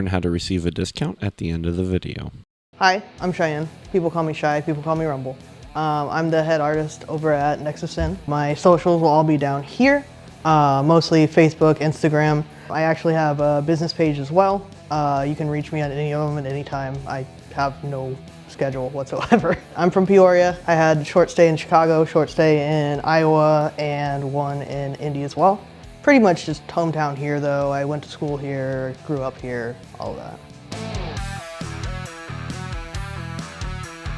learn how to receive a discount at the end of the video. Hi, I'm Cheyenne. People call me Shy, people call me Rumble. I'm the head artist over at Nexus In. My socials will all be down here, mostly Facebook, Instagram. I actually have a business page as well. You can reach me at any of them at any time. I have no schedule whatsoever. I'm from Peoria. I had a short stay in Chicago, short stay in Iowa, and one in Indy as well. Pretty much just hometown here though. I went to school here, grew up here, all of that.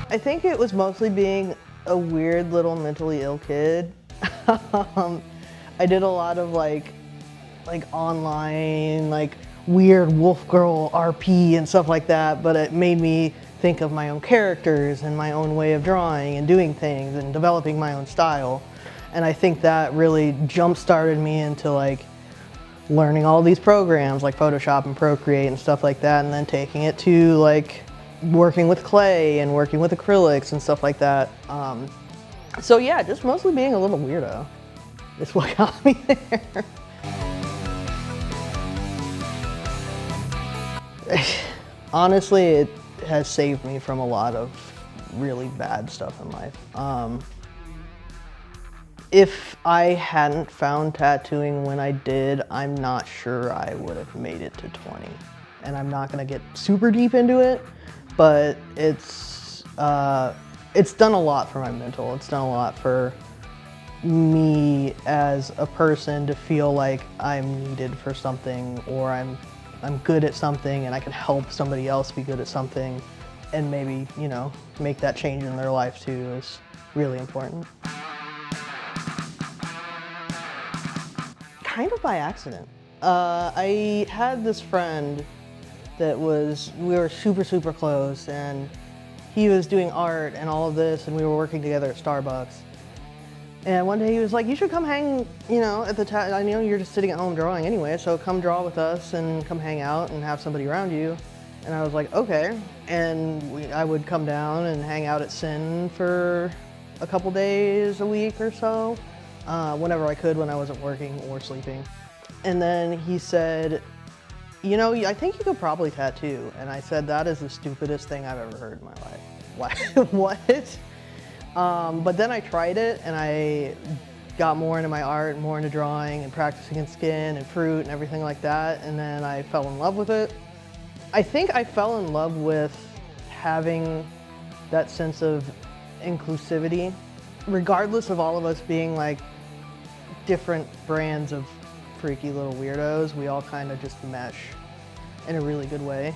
I think it was mostly being a weird little mentally ill kid. I did a lot of like online, weird wolf girl RP and stuff like that, but it made me think of my own characters and my own way of drawing and doing things and developing my own style. And I think that really jump-started me into learning all these programs like Photoshop and Procreate and stuff like that, and then taking it to working with clay and working with acrylics and stuff like that. So yeah, just mostly being a little weirdo is what got me there. Honestly, it has saved me from a lot of really bad stuff in life. If I hadn't found tattooing when I did, I'm not sure I would have made it to 20. And I'm not gonna get super deep into it, but it's done a lot for my mental. It's done a lot for me as a person to feel like I'm needed for something, or I'm good at something and I can help somebody else be good at something, and maybe, make that change in their life too is really important. Kind of by accident. I had this friend that we were super close, and he was doing art and all of this, and we were working together at Starbucks. And one day he was like, you should come hang, at the I know you're just sitting at home drawing anyway, so come draw with us and come hang out and have somebody around you. And I was like, okay. And I would come down and hang out at Sin for a couple days a week or so, whenever I could when I wasn't working or sleeping. And then he said, I think you could probably tattoo. And I said, that is the stupidest thing I've ever heard in my life. What? But then I tried it and I got more into my art, more into drawing and practicing in skin and fruit and everything like that. And then I fell in love with it. I think I fell in love with having that sense of inclusivity, regardless of all of us being different brands of freaky little weirdos. We all kind of just mesh in a really good way.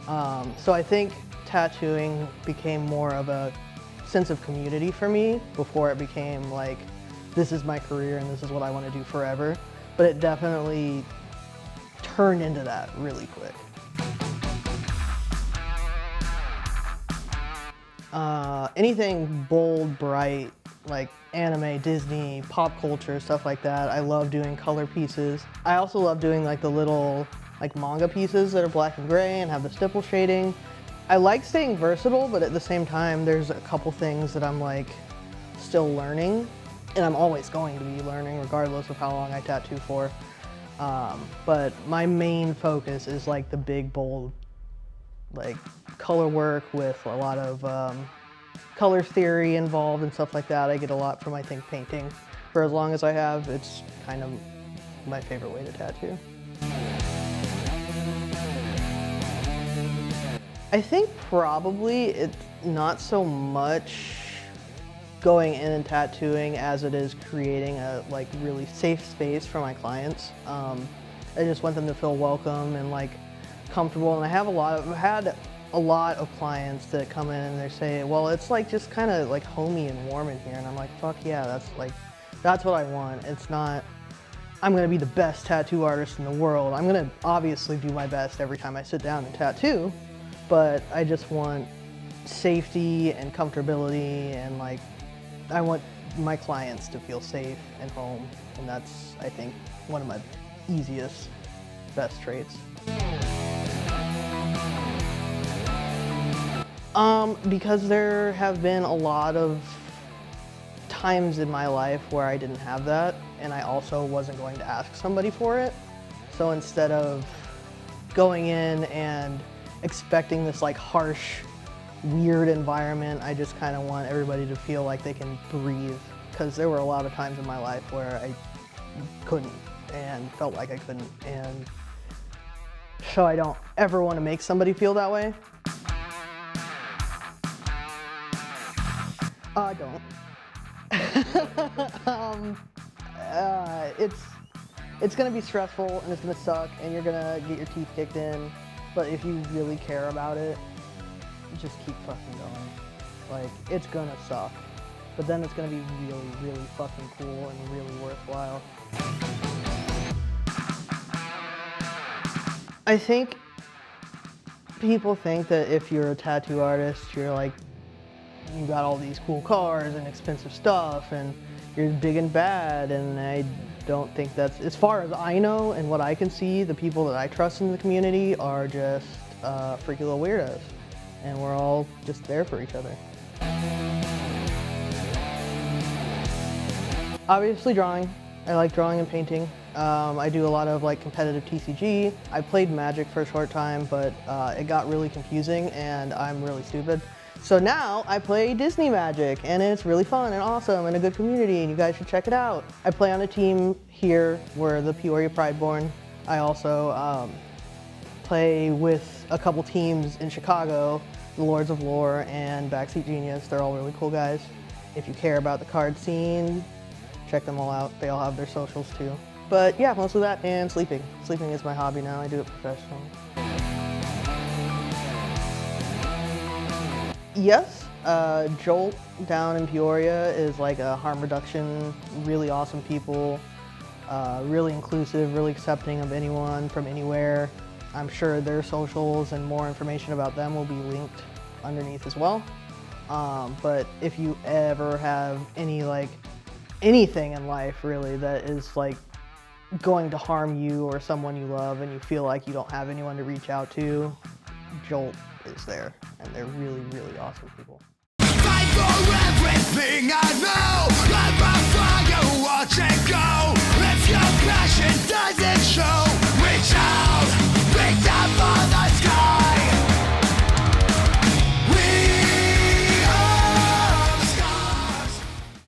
So I think tattooing became more of a sense of community for me before it became this is my career and this is what I want to do forever. But it definitely turned into that really quick. Anything bold, bright, like anime, Disney, pop culture, stuff like that. I love doing color pieces. I also love doing the little manga pieces that are black and gray and have the stipple shading. I like staying versatile, but at the same time, there's a couple things that I'm still learning, and I'm always going to be learning regardless of how long I tattoo for. But my main focus is the big, bold, color work with a lot of color theory involved and stuff like that. I get a lot from, I think, painting. For as long as I have, it's kind of my favorite way to tattoo. I think probably it's not so much going in and tattooing as it is creating a really safe space for my clients. I just want them to feel welcome and comfortable. And I have had a lot of clients that come in and they say, well, it's just kind of homey and warm in here. And I'm like, fuck yeah, that's what I want. It's not, I'm gonna be the best tattoo artist in the world. I'm gonna obviously do my best every time I sit down and tattoo, but I just want safety and comfortability, and I want my clients to feel safe and home. And that's, I think, one of my easiest, best traits. Because there have been a lot of times in my life where I didn't have that, and I also wasn't going to ask somebody for it. So instead of going in and expecting this like harsh, weird environment. I just kind of want everybody to feel like they can breathe, because there were a lot of times in my life where I couldn't and felt like I couldn't, and so I don't ever want to make somebody feel that way. I don't. It's gonna be stressful and it's gonna suck and you're gonna get your teeth kicked in, but if you really care about it, just keep fucking going. Like, it's gonna suck, but then it's gonna be really, really fucking cool and really worthwhile. I think people think that if you're a tattoo artist, you're like, you got all these cool cars and expensive stuff and you're big and bad, and I don't think that's, as far as I know and what I can see, the people that I trust in the community are just freaky little weirdos, and we're all just there for each other. Obviously drawing. I like drawing and painting. I do a lot of like competitive TCG. I played Magic for a short time, but it got really confusing and I'm really stupid. So now I play Disney Magic, and it's really fun and awesome and a good community, and you guys should check it out. I play on a team here. We're the Peoria Prideborn. I also play with a couple teams in Chicago, the Lords of Lore and Backseat Genius. They're all really cool guys. If you care about the card scene, check them all out. They all have their socials too. But yeah, mostly that and sleeping. Sleeping is my hobby now. I do it professionally. Yes, Jolt down in Peoria is like a harm reduction, really awesome people, really inclusive, really accepting of anyone from anywhere. I'm sure their socials and more information about them will be linked underneath as well. But if you ever have anything in life really that is like going to harm you or someone you love and you feel like you don't have anyone to reach out to, Jolt is there, and they're really, really awesome people. Fight for everything I know. Let my fire watch it go. If your passion doesn't show, reach out, reach out for the sky.